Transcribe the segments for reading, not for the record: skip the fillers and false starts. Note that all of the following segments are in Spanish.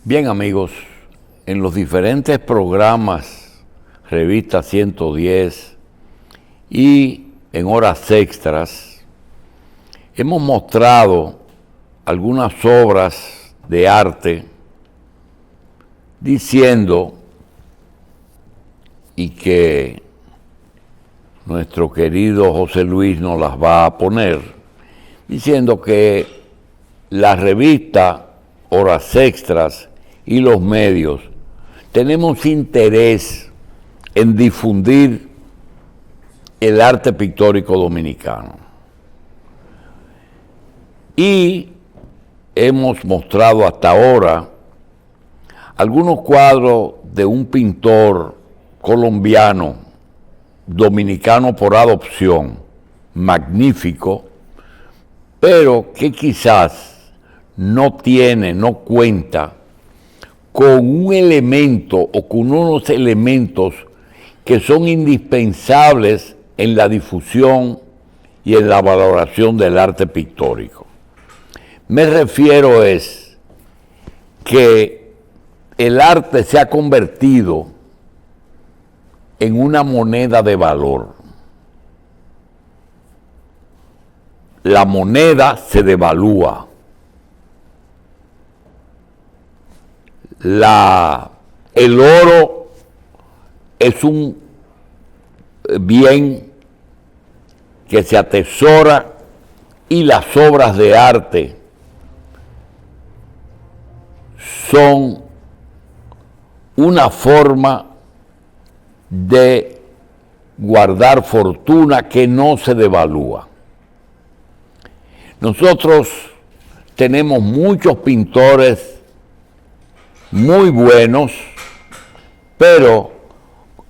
Bien, amigos, en los diferentes programas, Revista 110 y en horas extras, hemos mostrado algunas obras de arte diciendo, y que nuestro querido José Luis nos las va a poner, diciendo que la revista Horas Extras y los medios tenemos interés en difundir el arte pictórico dominicano. Y hemos mostrado hasta ahora algunos cuadros de un pintor colombiano, dominicano por adopción, magnífico, pero que quizás no cuenta con un elemento o con unos elementos que son indispensables en la difusión y en la valoración del arte pictórico. Me refiero es que el arte se ha convertido en una moneda de valor. La moneda se devalúa. El oro es un bien que se atesora y las obras de arte son una forma de guardar fortuna que no se devalúa. Nosotros tenemos muchos pintores muy buenos, pero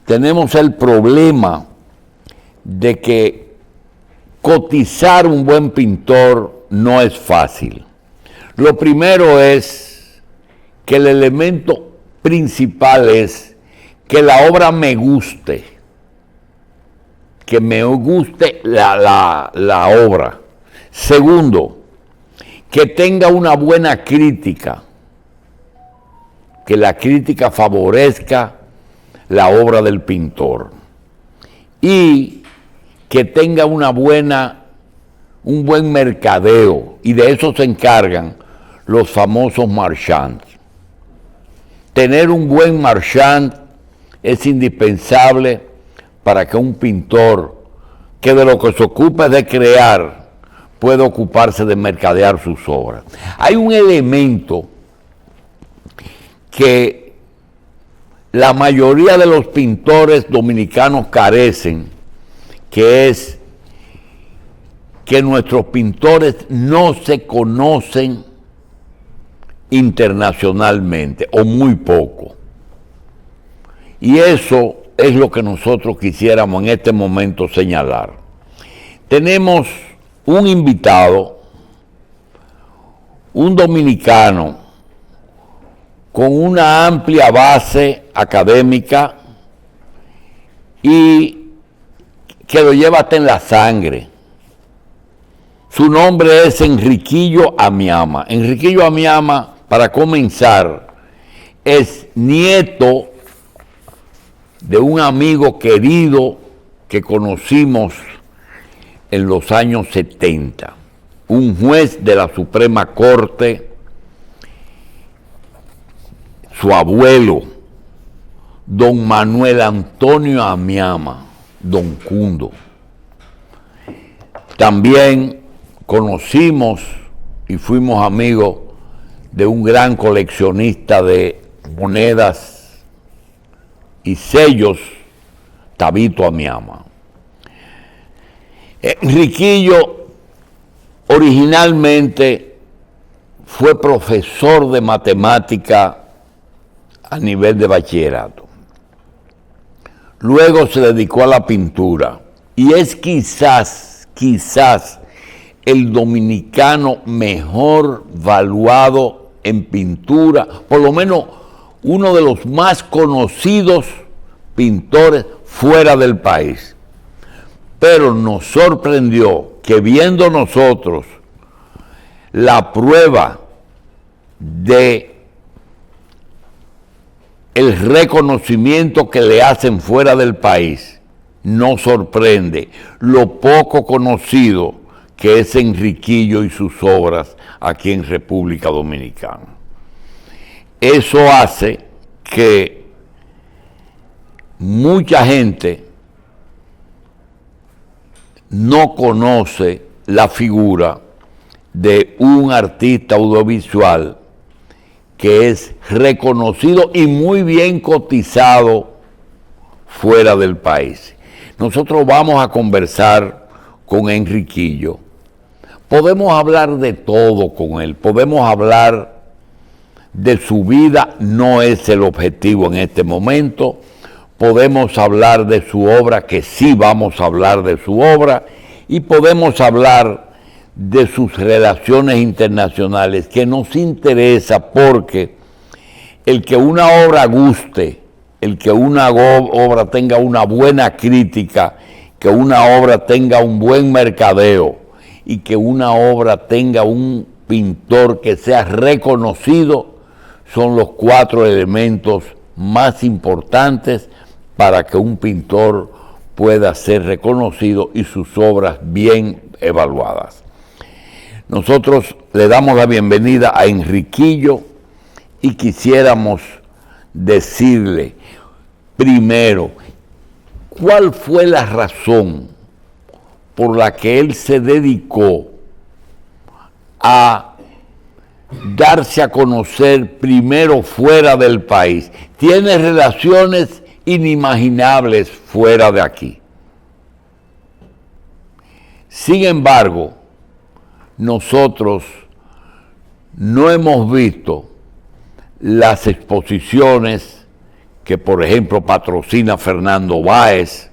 tenemos el problema de que cotizar un buen pintor no es fácil. Lo primero es que el elemento principal es que la obra me guste, que me guste la obra. Segundo, que tenga una buena crítica, que la crítica favorezca la obra del pintor y que tenga un buen mercadeo, y de eso se encargan los famosos marchands. Tener un buen marchand es indispensable para que un pintor, que de lo que se ocupa es de crear, pueda ocuparse de mercadear sus obras. Hay un elemento que la mayoría de los pintores dominicanos carecen, que es que nuestros pintores no se conocen internacionalmente, o muy poco. Y eso es lo que nosotros quisiéramos en este momento señalar. Tenemos un invitado, un dominicano, con una amplia base académica y que lo lleva hasta en la sangre. Su nombre es Enriquillo Amiama. Enriquillo Amiama, para comenzar, es nieto de un amigo querido que conocimos en los años 70, un juez de la Suprema Corte. Su abuelo, don Manuel Antonio Amiama, don Cundo. También conocimos y fuimos amigos de un gran coleccionista de monedas y sellos, Tabito Amiama. Enriquillo originalmente fue profesor de matemática a nivel de bachillerato. Luego se dedicó a la pintura y es quizás el dominicano mejor valuado en pintura, por lo menos uno de los más conocidos pintores fuera del país. Pero nos sorprendió que, viendo nosotros la prueba de el reconocimiento que le hacen fuera del país no sorprende lo poco conocido que es Enriquillo y sus obras aquí en República Dominicana. Eso hace que mucha gente no conoce la figura de un artista audiovisual que es reconocido y muy bien cotizado fuera del país. Nosotros vamos a conversar con Enriquillo. Podemos hablar de todo con él, podemos hablar de su vida, no es el objetivo en este momento. Podemos hablar de su obra, que sí vamos a hablar de su obra, y podemos hablar de sus relaciones internacionales, que nos interesa porque el que una obra guste, el que una obra tenga una buena crítica, que una obra tenga un buen mercadeo y que una obra tenga un pintor que sea reconocido, son los 4 elementos más importantes para que un pintor pueda ser reconocido y sus obras bien evaluadas. Nosotros le damos la bienvenida a Enriquillo y quisiéramos decirle primero, ¿cuál fue la razón por la que él se dedicó a darse a conocer primero fuera del país? Tiene relaciones inimaginables fuera de aquí. Sin embargo, nosotros no hemos visto las exposiciones que, por ejemplo, patrocina Fernando Báez,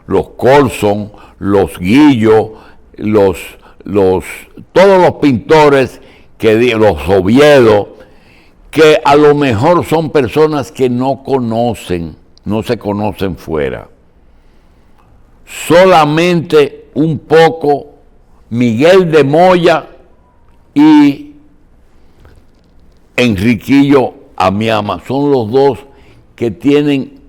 los Colson, los Guillo, todos los pintores, los Oviedo, que a lo mejor son personas que no se conocen fuera. Solamente un poco Miguel de Moya y Enriquillo Amiama son los dos que tienen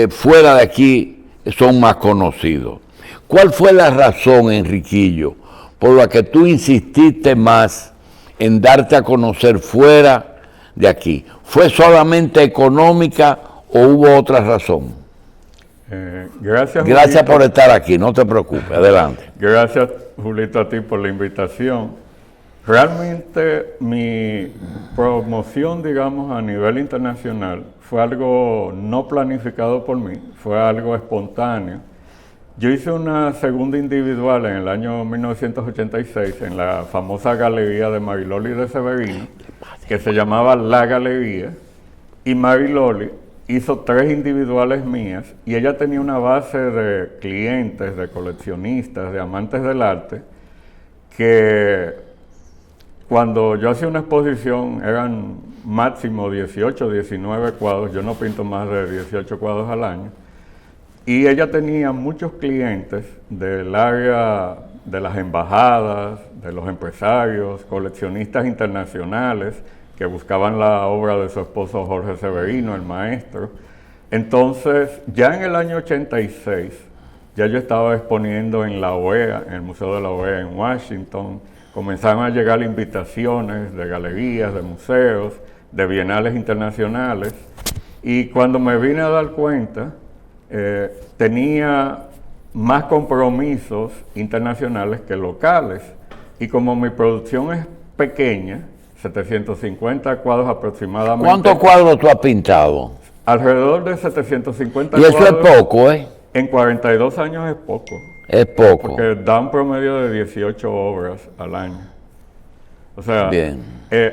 fuera de aquí, son más conocidos. ¿Cuál fue la razón, Enriquillo, por la que tú insististe más en darte a conocer fuera de aquí? ¿Fue solamente económica o hubo otra razón? Gracias por estar aquí, no te preocupes, adelante. Gracias, Julito, a ti por la invitación. Realmente mi promoción, digamos, a nivel internacional fue algo no planificado por mí, fue algo espontáneo. Yo hice una segunda individual en el año 1986 en la famosa galería de Mariloli de Severino, que se llamaba La Galería, y Mariloli hizo 3 individuales mías, y ella tenía una base de clientes, de coleccionistas, de amantes del arte, que cuando yo hacía una exposición eran máximo 18, 19 cuadros, yo no pinto más de 18 cuadros al año, y ella tenía muchos clientes del área de las embajadas, de los empresarios, coleccionistas internacionales que buscaban la obra de su esposo Jorge Severino, el maestro. Entonces, ya en el año 86, ya yo estaba exponiendo en la OEA, en el Museo de la OEA en Washington. Comenzaron a llegar invitaciones de galerías, de museos, de bienales internacionales, y cuando me vine a dar cuenta, tenía más compromisos internacionales que locales, y como mi producción es pequeña, 750 cuadros aproximadamente. ¿Cuántos cuadros tú has pintado? Alrededor de 750 y cuadros. Y eso es poco, ¿eh? En 42 años es poco. Es poco. Porque da un promedio de 18 obras al año. O sea,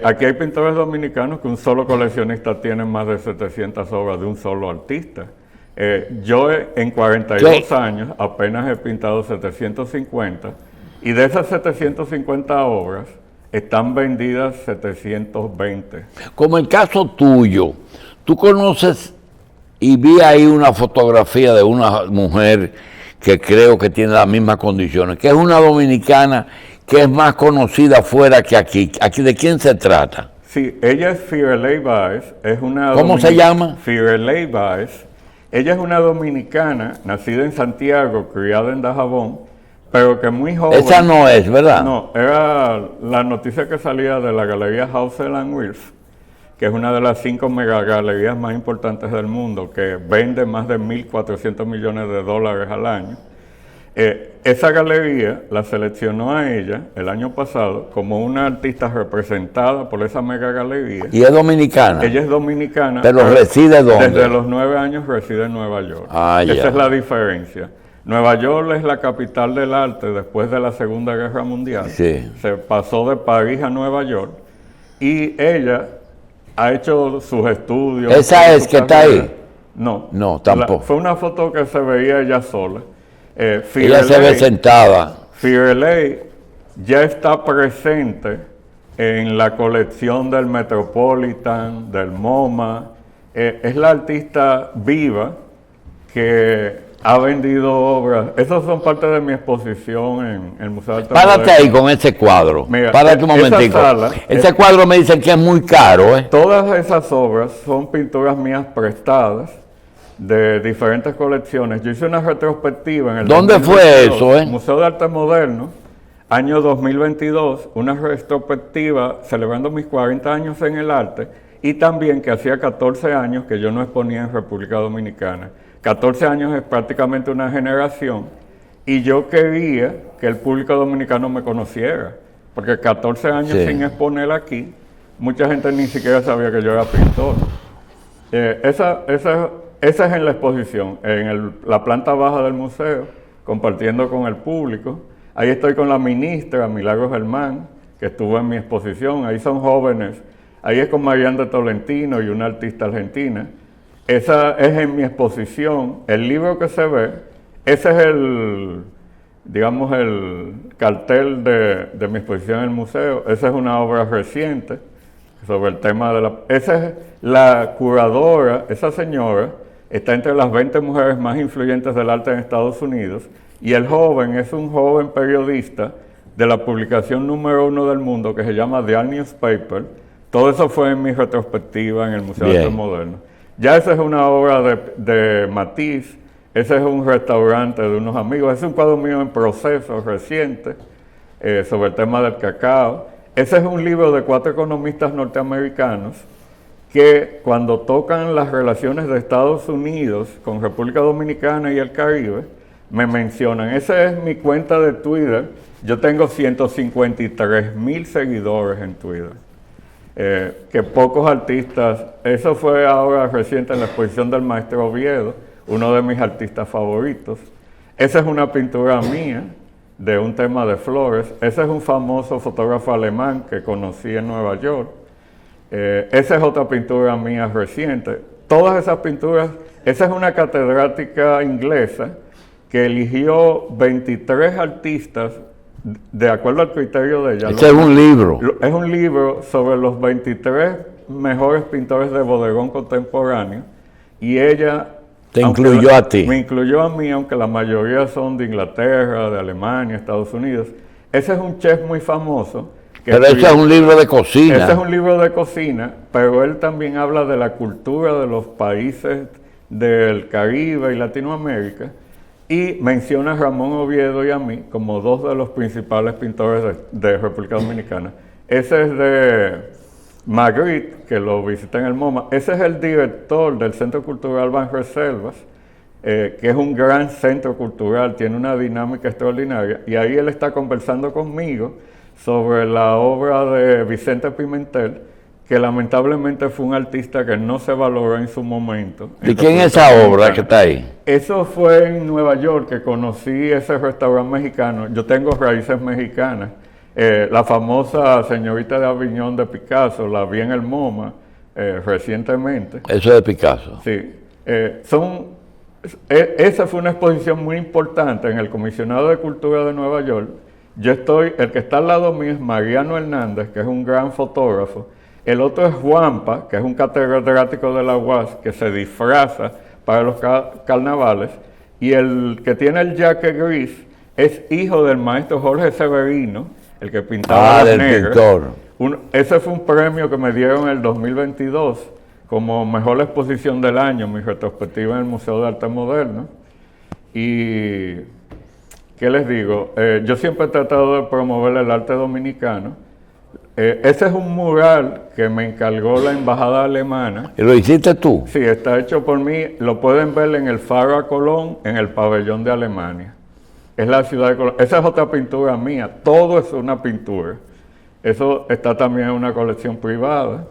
aquí hay pintores dominicanos que un solo coleccionista tiene más de 700 obras de un solo artista. Yo en 42 años apenas he pintado 750, y de esas 750 obras están vendidas 720. Como el caso tuyo, tú conoces, y vi ahí una fotografía de una mujer que creo que tiene las mismas condiciones, que es una dominicana que es más conocida fuera que aquí. ¿Aquí de quién se trata? Sí, ella es Firelei Báez, es una... ¿Cómo se llama? Firelei Báez. Ella es una dominicana, nacida en Santiago, criada en Dajabón, pero que muy joven... Esa no es, ¿verdad? No, era la noticia que salía de la galería Haussel and Wirth, que es una de las 5 megagalerías más importantes del mundo, que vende más de 1.400 millones de dólares al año. Esa galería la seleccionó a ella el año pasado como una artista representada por esa megagalería. ¿Y es dominicana? Ella es dominicana. ¿Pero reside dónde? Desde los 9 años reside en Nueva York. Esa es la diferencia. Nueva York es la capital del arte después de la Segunda Guerra Mundial. Sí. Se pasó de París a Nueva York y ella ha hecho sus estudios. ¿Esa es que está ahí? No. No, tampoco. Fue una foto que se veía ella sola. Ella se ve sentada. Firelei ya está presente en la colección del Metropolitan, del MoMA. Es la artista viva que ha vendido obras. Esas son parte de mi exposición en el Museo de Arte Párate Moderno. ahí con ese cuadro. Mira, Párate un momentico. Ese cuadro me dicen que es muy caro, ¿eh? Todas esas obras son pinturas mías prestadas de diferentes colecciones. Yo hice una retrospectiva en el ¿Dónde 2022, fue eso, Museo de Arte Moderno, año 2022, una retrospectiva celebrando mis 40 años en el arte y también que hacía 14 años que yo no exponía en República Dominicana. 14 años es prácticamente una generación y yo quería que el público dominicano me conociera, porque 14 años sin exponer aquí, mucha gente ni siquiera sabía que yo era pintor. Esa es en la exposición, en la planta baja del museo, compartiendo con el público. Ahí estoy con la ministra, Milagros Germán, que estuvo en mi exposición. Ahí son jóvenes. Ahí es con Mariana de Tolentino y una artista argentina. Esa es en mi exposición. El libro que se ve, ese es el cartel de mi exposición en el museo. Esa es una obra reciente sobre el tema de esa es la curadora, esa señora, está entre las 20 mujeres más influyentes del arte en Estados Unidos, y el joven es un joven periodista de la publicación número 1 del mundo que se llama The Art Newspaper. Todo eso fue en mi retrospectiva en el Museo de Arte Moderno. Ya esa es una obra de Matisse, ese es un restaurante de unos amigos, ese es un cuadro mío en proceso reciente sobre el tema del cacao. Ese es un libro de 4 economistas norteamericanos que cuando tocan las relaciones de Estados Unidos con República Dominicana y el Caribe, me mencionan. Esa es mi cuenta de Twitter. Yo tengo 153,000 seguidores en Twitter. Que pocos artistas, eso fue ahora reciente en la exposición del maestro Oviedo, uno de mis artistas favoritos. Esa es una pintura mía de un tema de flores. Ese es un famoso fotógrafo alemán que conocí en Nueva York. Esa es otra pintura mía reciente. Todas esas pinturas, esa es una catedrática inglesa que eligió 23 artistas de acuerdo al criterio de ella. Ese es un libro. Es un libro sobre los 23 mejores pintores de bodegón contemporáneo y ella... Te incluyó a ti. Me incluyó a mí, aunque la mayoría son de Inglaterra, de Alemania, Estados Unidos. Ese es un chef muy famoso. Pero ese es un libro de cocina. Ese es un libro de cocina, pero él también habla de la cultura de los países del Caribe y Latinoamérica y menciona a Ramón Oviedo y a mí como 2 de los principales pintores de República Dominicana. Ese es de Magritte, que lo visité en el MoMA. Ese es el director del Centro Cultural Banreservas, que es un gran centro cultural, tiene una dinámica extraordinaria, y ahí él está conversando conmigo sobre la obra de Vicente Pimentel, que lamentablemente fue un artista que no se valoró en su momento. ¿Y quién es esa obra que está ahí? Eso fue en Nueva York que conocí ese restaurante mexicano. Yo tengo raíces mexicanas. La famosa Señorita de Aviñón de Picasso, la vi en el MoMA recientemente. Eso es de Picasso. Sí. Esa fue una exposición muy importante en el Comisionado de Cultura de Nueva York. El que está al lado mío es Mariano Hernández, que es un gran fotógrafo. El otro es Juanpa, que es un catedrático de la UAS, que se disfraza para los carnavales. Y el que tiene el jacket gris es hijo del maestro Jorge Severino, el que pintaba las negras. Pintor. Ese fue un premio que me dieron en el 2022 como mejor exposición del año, mi retrospectiva en el Museo de Arte Moderno. Y, ¿qué les digo? Yo siempre he tratado de promover el arte dominicano. Ese es un mural que me encargó la embajada alemana. ¿Y lo hiciste tú? Sí, está hecho por mí. Lo pueden ver en el Faro a Colón, en el pabellón de Alemania. Es la ciudad de Colón. Esa es otra pintura mía. Todo es una pintura. Eso está también en una colección privada.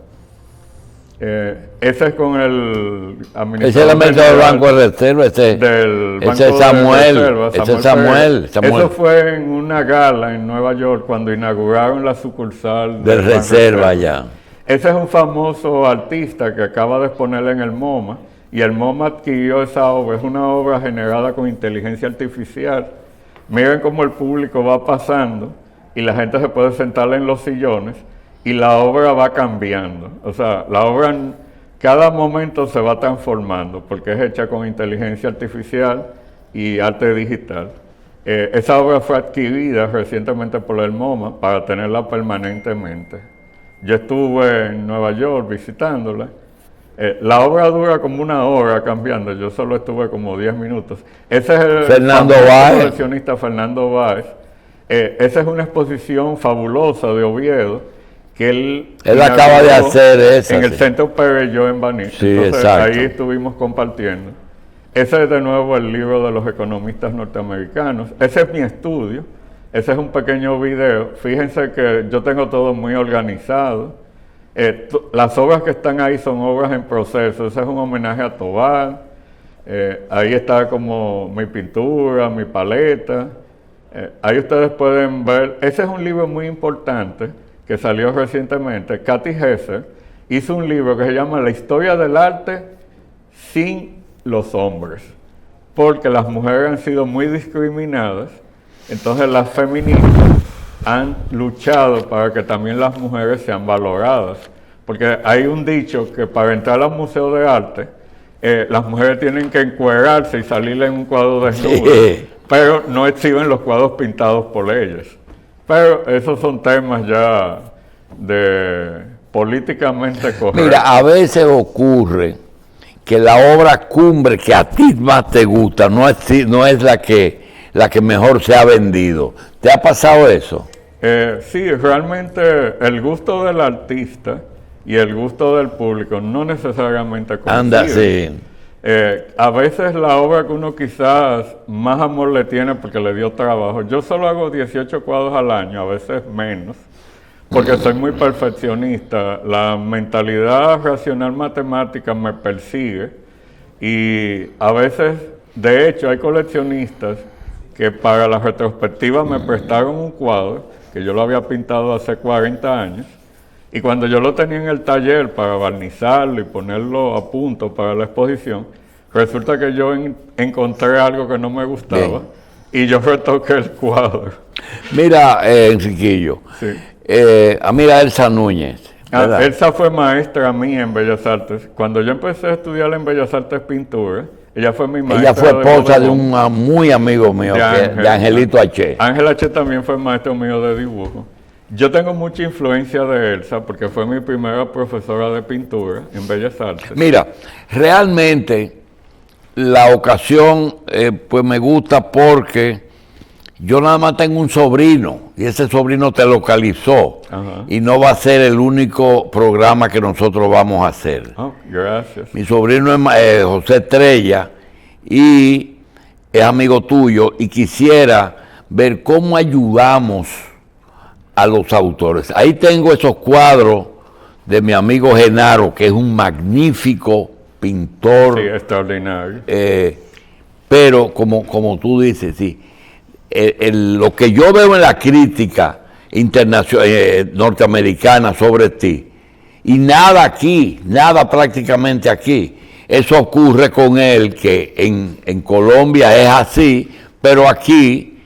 Ese es con el administrador. Ese es el administrador del Banco de Reserva. Ese es Samuel. Ese es Samuel. Eso fue en una gala en Nueva York cuando inauguraron la sucursal del Reserva ya. Ese es un famoso artista que acaba de exponer en el MoMA. Y el MoMA adquirió esa obra. Es una obra generada con inteligencia artificial. Miren cómo el público va pasando y la gente se puede sentar en los sillones. Y la obra va cambiando, o sea, la obra en cada momento se va transformando porque es hecha con inteligencia artificial y arte digital. Esa obra fue adquirida recientemente por el MoMA para tenerla permanentemente. Yo estuve en Nueva York visitándola. La obra dura como una hora cambiando, yo solo estuve como 10 minutos. Ese es el Fernando Báez. coleccionista Fernando Báez. Esa es una exposición fabulosa de Oviedo que él acaba de hacer esa. En el Centro Perelló en Baní. Sí, entonces, exacto. ahí estuvimos compartiendo. Ese es de nuevo el libro de los economistas norteamericanos. Ese es mi estudio. Ese es un pequeño video. Fíjense que yo tengo todo muy organizado. Las obras que están ahí son obras en proceso. Ese es un homenaje a Tobar. Ahí está como mi pintura, mi paleta. Ahí ustedes pueden ver. Ese es un libro muy importante que salió recientemente. Katy Hesser hizo un libro que se llama La historia del arte sin los hombres, porque las mujeres han sido muy discriminadas, entonces las feministas han luchado para que también las mujeres sean valoradas, porque hay un dicho que para entrar a un museo de arte, las mujeres tienen que encuerarse y salir en un cuadro desnudo, sí, pero no exhiben los cuadros pintados por ellas. Pero esos son temas ya de políticamente correctos. Mira, a veces ocurre que la obra cumbre que a ti más te gusta no es la que mejor se ha vendido. ¿Te ha pasado eso? Sí, realmente el gusto del artista y el gusto del público no necesariamente coinciden. Anda, sí. A veces la obra que uno quizás más amor le tiene porque le dio trabajo. Yo solo hago 18 cuadros al año, a veces menos, porque soy muy perfeccionista. La mentalidad racional matemática me persigue y a veces, de hecho, hay coleccionistas que para la retrospectiva me prestaron un cuadro que yo lo había pintado hace 40 años. Y cuando yo lo tenía en el taller para barnizarlo y ponerlo a punto para la exposición, resulta que yo encontré algo que no me gustaba. Bien. Y yo retoqué el cuadro. Mira, Enriquillo, sí. Mira Elsa Núñez. Elsa fue maestra mía en Bellas Artes. Cuando yo empecé a estudiar en Bellas Artes pintura, ella fue mi maestra. Ella fue esposa de un muy amigo mío, de Angelito H. Ángel H. también fue maestro mío de dibujo. Yo tengo mucha influencia de Elsa porque fue mi primera profesora de pintura en Bellas Artes. Mira, realmente la ocasión pues me gusta porque yo nada más tengo un sobrino y ese sobrino te localizó. Ajá. Y no va a ser el único programa que nosotros vamos a hacer. Oh, gracias. Mi sobrino es José Estrella y es amigo tuyo y quisiera ver cómo ayudamos a los autores. Ahí tengo esos cuadros de mi amigo Genaro, que es un magnífico pintor. Sí, extraordinario. Pero como tú dices, sí, lo que yo veo en la crítica internacional norteamericana sobre ti, y nada aquí, nada prácticamente aquí, eso ocurre con él, que en Colombia es así, pero aquí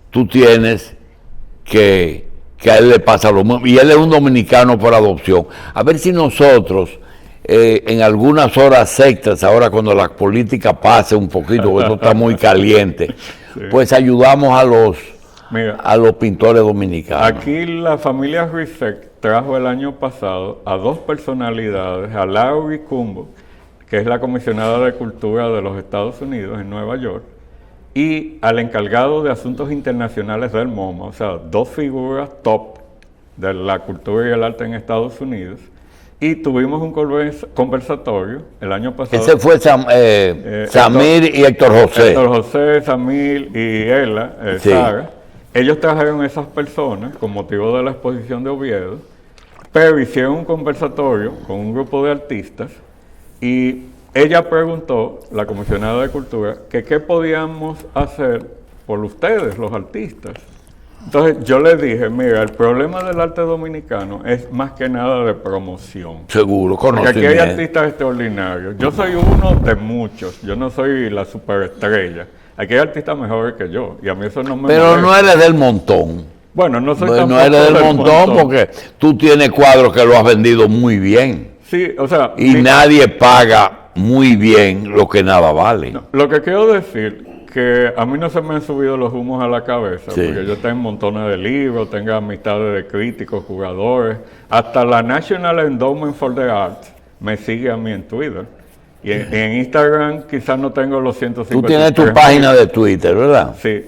tú tienes que a él le pasa lo mismo, y él es un dominicano por adopción. A ver si nosotros, en algunas horas extras, ahora cuando la política pase un poquito, porque esto está muy caliente, sí, pues ayudamos Mira, a los pintores dominicanos? aquí la familia Rizek trajo el año pasado a dos personalidades, a Laurie Cumbo, que es la comisionada de Cultura de los Estados Unidos en Nueva York, y al encargado de Asuntos Internacionales del MoMA, o sea, dos figuras top de la cultura y el arte en Estados Unidos, y tuvimos un conversatorio el año pasado. Ese fue Samir y Héctor José. Héctor José, Samir y Ela, Sí. Sara. Ellos trajeron esas personas con motivo de la exposición de Oviedo, pero hicieron un conversatorio con un grupo de artistas y ella preguntó, la comisionada de Cultura, que qué podíamos hacer por ustedes, los artistas. Entonces yo le dije, mira, el problema del arte dominicano es más que nada de promoción. Seguro, Porque aquí hay conocimiento. artistas extraordinarios. Yo soy uno de muchos, yo no soy la superestrella. Aquí hay artistas mejores que yo y a mí eso no me Pero molesta. no eres del montón. Bueno, no soy No tampoco eres del montón porque tú tienes cuadros que lo has vendido muy bien. Sí, o sea, Y nadie paga muy bien lo que nada vale. no, lo que quiero decir que a mí no se me han subido los humos a la cabeza, Sí. porque yo tengo montones de libros, tengo amistades de críticos, jugadores, hasta la National Endowment for the Arts me sigue a mí en Twitter. Y en Instagram quizás no tengo los 150. Tú tienes tu página de Twitter, ¿verdad? Sí,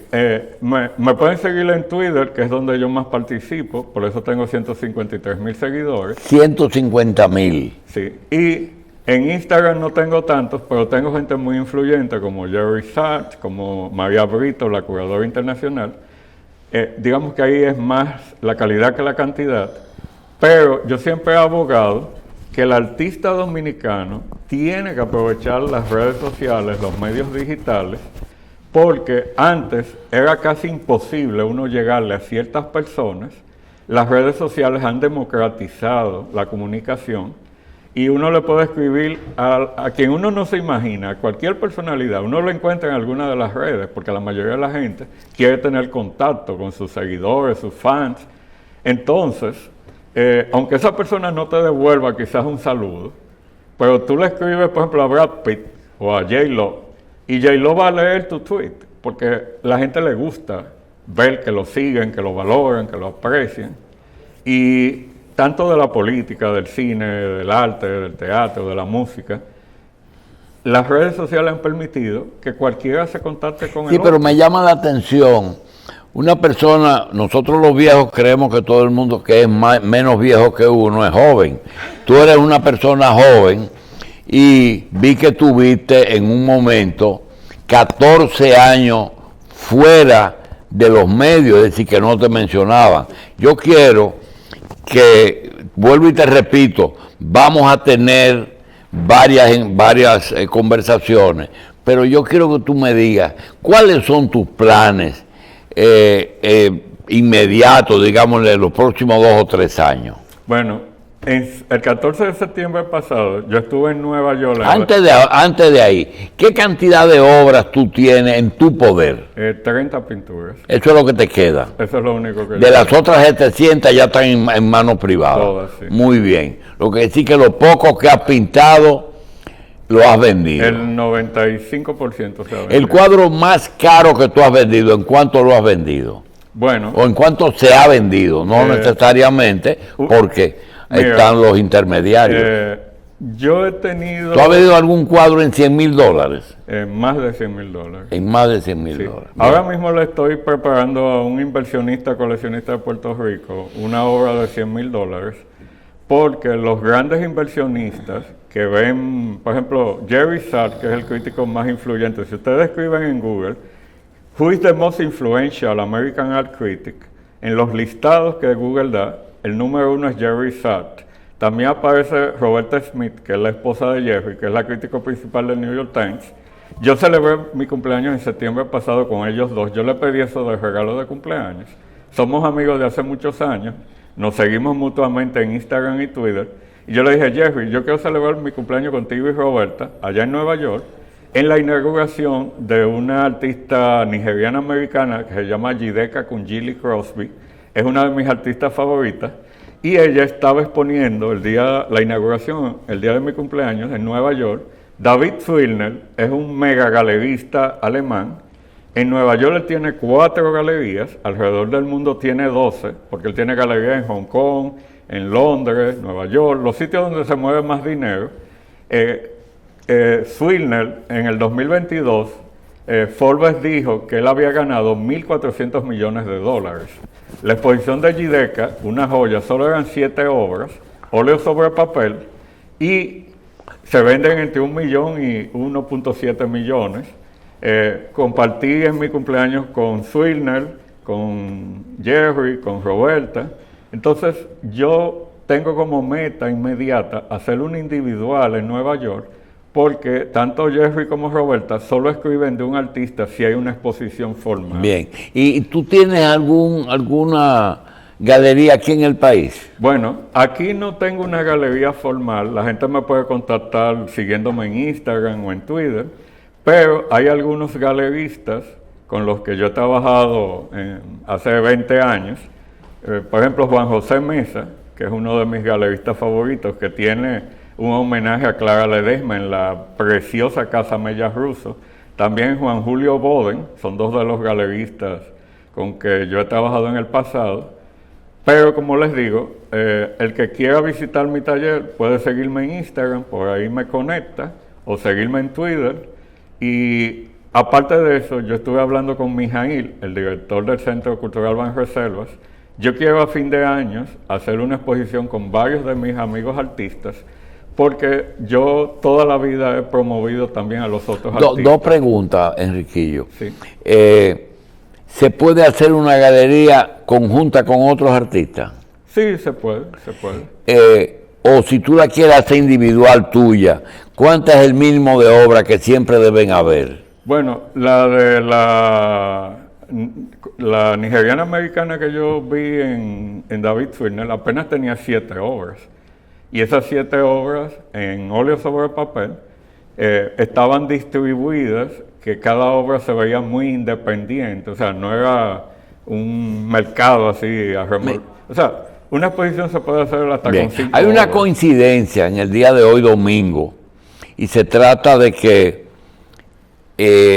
me pueden seguir en Twitter, que es donde yo más participo, por eso tengo 153,000 seguidores. 150,000. Sí, y en Instagram no tengo tantos, pero tengo gente muy influyente como Jerry Sachs, como María Brito, la curadora internacional. Digamos que ahí es más la calidad que la cantidad, pero yo siempre he abogado que el artista dominicano tiene que aprovechar las redes sociales, los medios digitales, porque antes era casi imposible uno llegarle a ciertas personas. Las redes sociales han democratizado la comunicación y uno le puede escribir a quien uno no se imagina, a cualquier personalidad, uno lo encuentra en alguna de las redes, porque la mayoría de la gente quiere tener contacto con sus seguidores, sus fans. Entonces, aunque esa persona no te devuelva quizás un saludo, pero tú le escribes, por ejemplo, a Brad Pitt o a J-Lo, y J-Lo va a leer tu tweet, porque la gente le gusta ver que lo siguen, que lo valoran, que lo aprecian. Y tanto de la política, del cine, del arte, del teatro, de la música, las redes sociales han permitido que cualquiera se contacte con el Sí, pero otro. me llama la atención. Una persona, nosotros los viejos creemos que todo el mundo que es menos viejo que uno es joven. Tú eres una persona joven y vi que tuviste en un momento 14 años fuera de los medios, es decir, que no te mencionaban. Yo quiero que, vuelvo y te repito, vamos a tener varias conversaciones, pero yo quiero que tú me digas cuáles son tus planes inmediatos, digámosle, los próximos 2 o 3 años. Bueno, el 14 de septiembre pasado, yo estuve en Nueva York. Antes de ahí, ¿qué cantidad de obras tú tienes en tu poder? 30 pinturas. Eso es lo que te queda. Eso es lo único que De las otras 700 ya están en manos privadas. Todas, sí. Muy bien. Lo que decir que lo poco que has pintado lo has vendido. El 95% se ha vendido. El cuadro más caro que tú has vendido, ¿en cuánto lo has vendido? Bueno, ¿O en cuánto se ha vendido? No necesariamente, porque mira, están los intermediarios. yo he tenido ¿Tú has vendido algún cuadro en $100,000? más de $100,000. En más de $100,000. Sí. Ahora mismo le estoy preparando a un inversionista, coleccionista de Puerto Rico, una obra de $100,000, porque los grandes inversionistas que ven, por ejemplo, Jerry Sachs, que es el crítico más influyente, si ustedes escriben en Google, Who is the most influential American art critic? En los listados que Google da, el número 1 es Jerry Sachs. También aparece Roberta Smith, que es la esposa de Jerry, que es la crítica principal del New York Times. Yo celebré mi cumpleaños en septiembre pasado con ellos dos. Yo le pedí eso de regalo de cumpleaños. Somos amigos de hace muchos años. Nos seguimos mutuamente en Instagram y Twitter. Y yo le dije, Jerry, yo quiero celebrar mi cumpleaños contigo y Roberta, allá en Nueva York, en la inauguración de una artista nigeriana-americana que se llama Jideka Kunjili Crosby. Es una de mis artistas favoritas. Y ella estaba exponiendo la inauguración, el día de mi cumpleaños, en Nueva York. David Zwirner es un mega galerista alemán En Nueva York él tiene 4 galerías, alrededor del mundo tiene 12, porque él tiene galerías en Hong Kong, en Londres, Nueva York, los sitios donde se mueve más dinero. Swirner, en el 2022, Forbes dijo que él había ganado 1.400 millones de dólares. La exposición de Giudecca, una joya, solo eran 7 obras, óleo sobre papel, y se venden entre 1 millón y 1.7 millones. Compartí en mi cumpleaños con Swirner, con Jerry, con Roberta. Entonces yo tengo como meta inmediata hacer un individual en Nueva York, porque tanto Jerry como Roberta solo escriben de un artista si hay una exposición formal. Bien, ¿y tú tienes alguna galería aquí en el país? Bueno, aquí no tengo una galería formal, la gente me puede contactar siguiéndome en Instagram o en Twitter, pero hay algunos galeristas con los que yo he trabajado hace 20 años, por ejemplo Juan José Mesa, que es uno de mis galeristas favoritos, que tiene un homenaje a Clara Ledesma en la preciosa Casa Mella Russo. También Juan Julio Boden, son 2 de los galeristas con que yo he trabajado en el pasado. Pero como les digo, el que quiera visitar mi taller puede seguirme en Instagram, por ahí me conecta, o seguirme en Twitter. Y aparte de eso, yo estuve hablando con Mijail, el director del Centro Cultural Banreservas. Yo quiero a fin de año hacer una exposición con varios de mis amigos artistas, porque yo toda la vida he promovido también a los otros artistas. 2 preguntas, Enriquillo. Sí. ¿Se puede hacer una galería conjunta con otros artistas? Sí, se puede, se puede. O si tú la quieres hacer individual tuya, ¿cuánto es el mínimo de obra que siempre deben haber? Bueno, la de la nigeriana americana que yo vi en David Swirner apenas tenía 7 obras. Y esas 7 obras en óleo sobre papel estaban distribuidas, que cada obra se veía muy independiente, o sea, no era un mercado así a o sea, una exposición se puede hacer hasta Bien. con 5 Hay una obras. coincidencia en el día de hoy, domingo, y se trata de que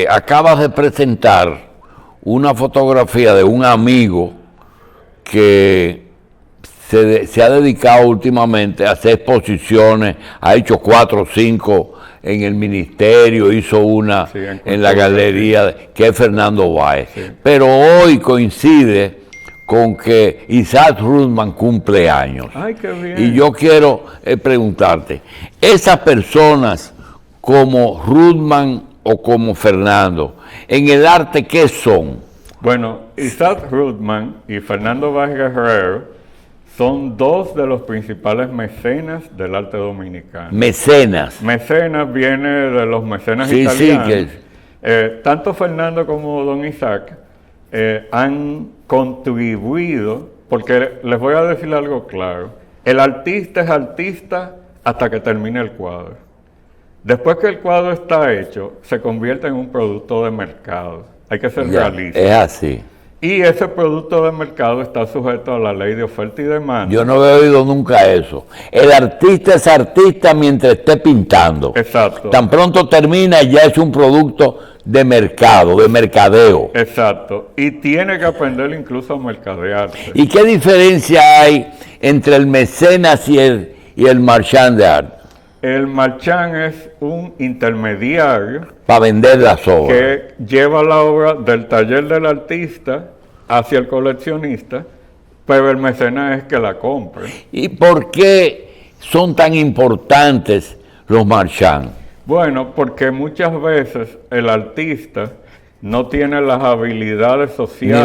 acabas de presentar una fotografía de un amigo que se ha dedicado últimamente a hacer exposiciones, ha hecho 4 o 5 en el ministerio, hizo una en la galería, que es Fernando Báez. Sí. Pero hoy coincide con que Isaac Rudman cumple años. Ay, qué bien. Y yo quiero preguntarte, esas personas como Rudman o como Fernando, en el arte, ¿qué son? Bueno, Isaac Rudman y Fernando Báez Guerrero son 2 de los principales mecenas del arte dominicano. Mecenas. Mecenas viene de los mecenas italianos. Sí, tanto Fernando como don Isaac han contribuido, porque les voy a decir algo claro, el artista es artista hasta que termine el cuadro. Después que el cuadro está hecho, se convierte en un producto de mercado. Hay que ser realista. Es así. Y ese producto de mercado está sujeto a la ley de oferta y demanda. Yo no he oído nunca eso. El artista es artista mientras esté pintando. Exacto. Tan pronto termina, ya es un producto de mercado, de mercadeo. Exacto. Y tiene que aprender incluso a mercadearse. ¿Y qué diferencia hay entre el mecenas y el marchand de arte? El marchand es un intermediario para vender las obras, que lleva la obra del taller del artista hacia el coleccionista, pero el mecenas es que la compra. ¿Y por qué son tan importantes los marchands? Bueno, porque muchas veces el artista no tiene las habilidades sociales,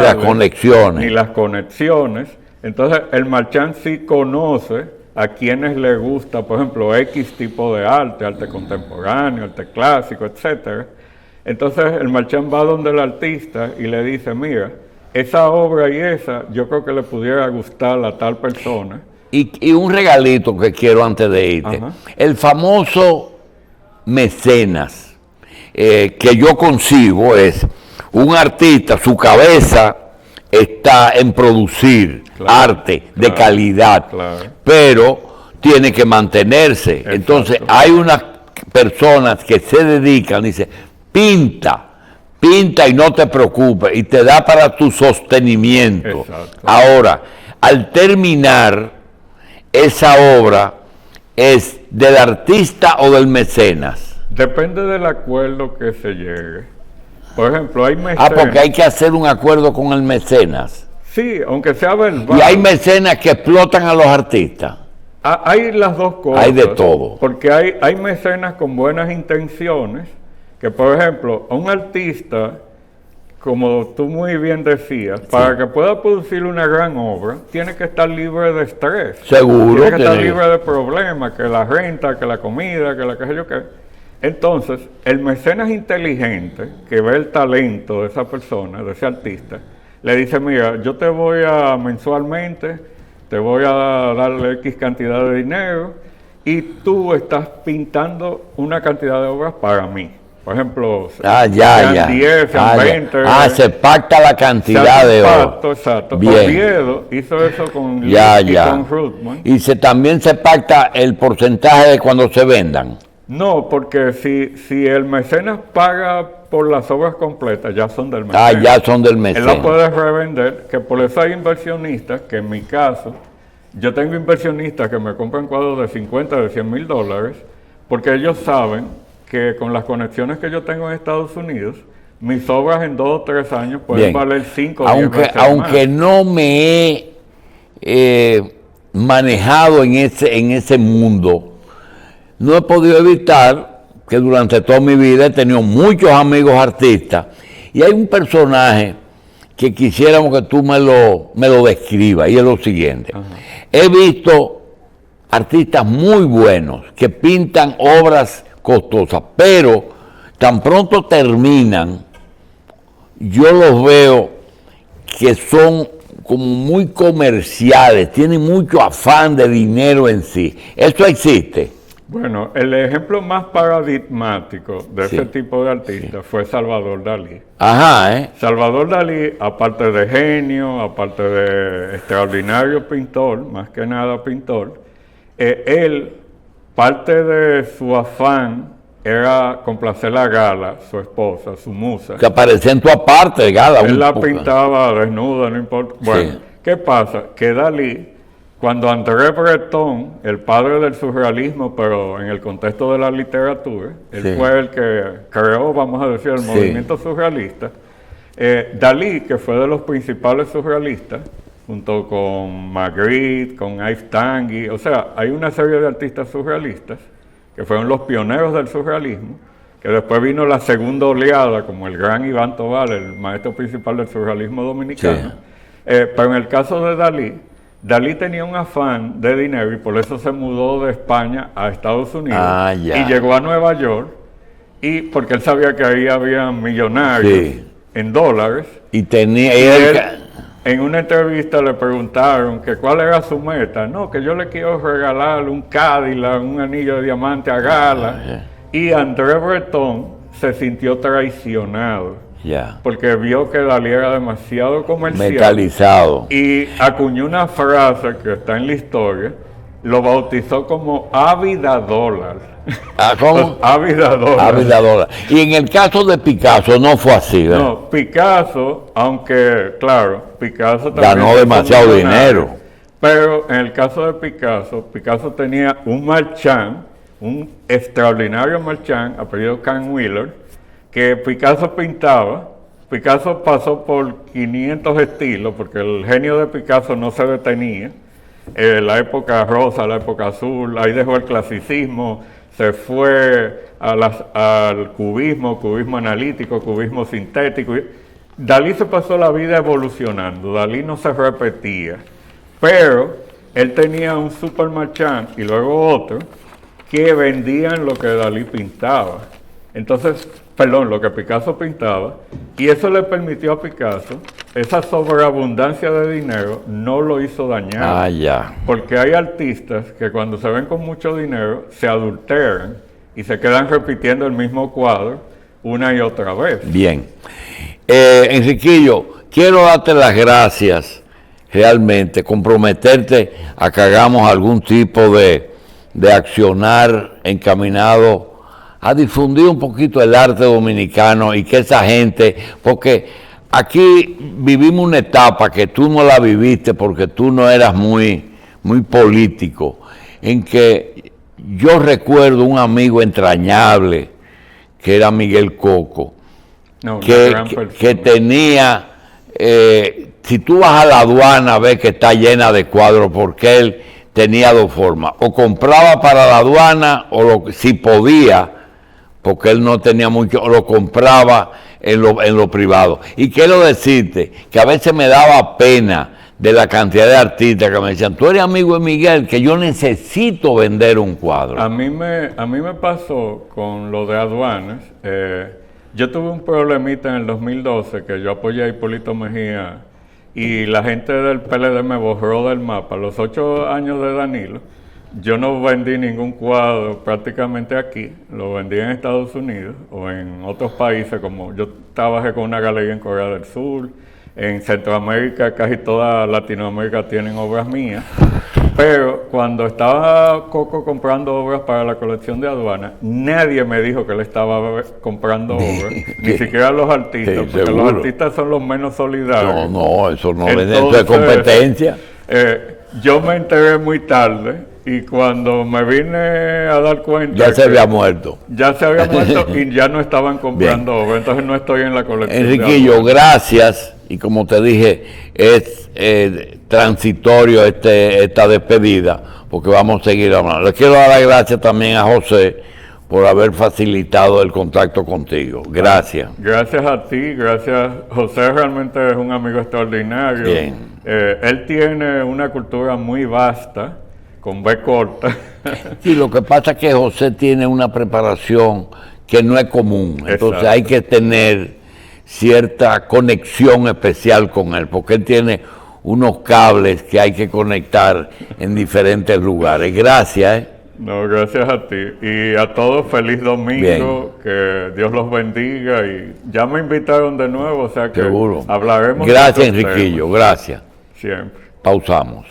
ni las conexiones. Entonces el marchand sí conoce a quienes les gusta, por ejemplo, X tipo de arte contemporáneo, arte clásico, etc. Entonces el marchand va donde el artista y le dice, mira, esa obra y esa, yo creo que le pudiera gustar a tal persona. Y un regalito que quiero antes de irte. Ajá. El famoso mecenas que yo concibo es un artista, su cabeza está en producir arte de calidad, pero tiene que mantenerse. Exacto. Entonces hay unas personas que se dedican, dice, pinta, pinta y no te preocupes, y te da para tu sostenimiento. Exacto. Ahora, al terminar, esa obra es del artista o del mecenas. Depende del acuerdo que se llegue. Por ejemplo, hay mecenas. Porque hay que hacer un acuerdo con el mecenas. Sí, aunque sea verbal. Y hay mecenas que explotan a los artistas. Hay las dos cosas. Hay de todo. Porque hay mecenas con buenas intenciones, que por ejemplo, a un artista, como tú muy bien decías, para que pueda producir una gran obra, tiene que estar libre de estrés. Seguro. Tiene que estar libre de problemas, que la renta, que la comida, que la que sé yo qué. Entonces, el mecenas inteligente, que ve el talento de esa persona, de ese artista, le dice, mira, yo te voy a mensualmente, te voy a darle X cantidad de dinero y tú estás pintando una cantidad de obras para mí. Por ejemplo, sean 10, sean 20. Se pacta la cantidad de obras. Exacto. Bien. Oviedo hizo eso con Lee y con Ruthman. Y también se pacta el porcentaje de cuando se vendan. No, porque si el mecenas paga por las obras completas, ya son del mecenas. Ya son del mecenas. Él la puede revender, que por eso hay inversionistas, que en mi caso, yo tengo inversionistas que me compran cuadros de 50, de 100 mil dólares, porque ellos saben que con las conexiones que yo tengo en Estados Unidos, mis obras en 2 o 3 años pueden valer 5 o 10 veces aunque más. No me he manejado en ese mundo, no he podido evitar que durante toda mi vida he tenido muchos amigos artistas y hay un personaje que quisiéramos que tú me lo describas y es lo siguiente. Ajá. He visto artistas muy buenos que pintan obras costosas, pero tan pronto terminan, yo los veo que son como muy comerciales, tienen mucho afán de dinero en sí. ¿Eso existe? Bueno, el ejemplo más paradigmático de ese tipo de artista fue Salvador Dalí. Ajá, Salvador Dalí, aparte de genio, aparte de extraordinario pintor, más que nada pintor, él, parte de su afán era complacer a Gala, su esposa, su musa. Que aparecía en tu aparte, Gala. Él la pintaba desnuda, no importa. Bueno, ¿qué pasa? Que Dalí, cuando André Breton, el padre del surrealismo, pero en el contexto de la literatura, él fue el que creó, vamos a decir, el movimiento surrealista. Dalí, que fue de los principales surrealistas, junto con Magritte, con Yves Tanguy, o sea, hay una serie de artistas surrealistas que fueron los pioneros del surrealismo, que después vino la segunda oleada, como el gran Iván Tobal, el maestro principal del surrealismo dominicano. Pero en el caso de Dalí tenía un afán de dinero y por eso se mudó de España a Estados Unidos y llegó a Nueva York, y porque él sabía que ahí había millonarios en dólares. Y en una entrevista le preguntaron que cuál era su meta. No, que yo le quiero regalar un Cadillac, un anillo de diamante a Gala. Y André Breton se sintió traicionado. Porque vio que Dalí era demasiado comercial. Metalizado. Y acuñó una frase que está en la historia. Lo bautizó como Ávida Dólar. ¿Cómo? Ávida Dólar. Y en el caso de Picasso no fue así, ¿verdad? No, Picasso, aunque, claro, Picasso también ganó demasiado dinero. Pero en el caso de Picasso tenía un marchand, un extraordinario marchand, apellido Can Wheeler, que Picasso pintaba. Picasso pasó por 500 estilos, porque el genio de Picasso no se detenía. La época rosa, la época azul, ahí dejó el clasicismo, se fue al cubismo analítico, cubismo sintético. Dalí se pasó la vida evolucionando, Dalí no se repetía, pero él tenía un super marchand y luego otro que vendían lo que Dalí pintaba. Entonces, lo que Picasso pintaba, y eso le permitió a Picasso, esa sobreabundancia de dinero no lo hizo dañar. Porque hay artistas que cuando se ven con mucho dinero se adulteran y se quedan repitiendo el mismo cuadro una y otra vez. Bien. Enriquillo, quiero darte las gracias, realmente, comprometerte a que hagamos algún tipo de accionar encaminado a difundir un poquito el arte dominicano y que esa gente, porque aquí vivimos una etapa que tú no la viviste porque tú no eras muy político, en que yo recuerdo un amigo entrañable que era Miguel Coco, que tenía, si tú vas a la aduana ves que está llena de cuadros porque él tenía dos formas, o compraba para la aduana o si podía, porque él no tenía mucho, o lo compraba en lo privado. Y quiero decirte que a veces me daba pena de la cantidad de artistas que me decían, tú eres amigo de Miguel, que yo necesito vender un cuadro. A mí me pasó con lo de aduanas. Yo tuve un problemita en el 2012 que yo apoyé a Hipólito Mejía y la gente del PLD me borró del mapa. A los 8 años de Danilo, yo no vendí ningún cuadro prácticamente aquí, lo vendí en Estados Unidos o en otros países, como yo trabajé con una galería en Corea del Sur, en Centroamérica, casi toda Latinoamérica tienen obras mías, pero cuando estaba Coco comprando obras para la colección de aduana, nadie me dijo que él estaba comprando obras, ni siquiera los artistas, Sí, porque seguro. los artistas son los menos solidarios. No, eso no es Entonces, de competencia. Yo me enteré muy tarde y cuando me vine a dar cuenta... Ya se había muerto. Ya se había muerto y ya no estaban comprando obras, entonces no estoy en la colección. Enriquillo, gracias. Y como te dije, es transitorio esta despedida, porque vamos a seguir hablando. Le quiero dar las gracias también a José por haber facilitado el contacto contigo. Gracias. Gracias a ti, gracias. José realmente es un amigo extraordinario. Bien. Él tiene una cultura muy vasta, con B corta. Sí, lo que pasa es que José tiene una preparación que no es común. Entonces Exacto. hay que tener cierta conexión especial con él, porque él tiene unos cables que hay que conectar en diferentes lugares. Gracias. No, gracias a ti. Y a todos, feliz domingo, que Dios los bendiga. Y ya me invitaron de nuevo, o sea que Seguro. hablaremos. Gracias, de otros Enriquillo, temas. gracias. Siempre. Pausamos.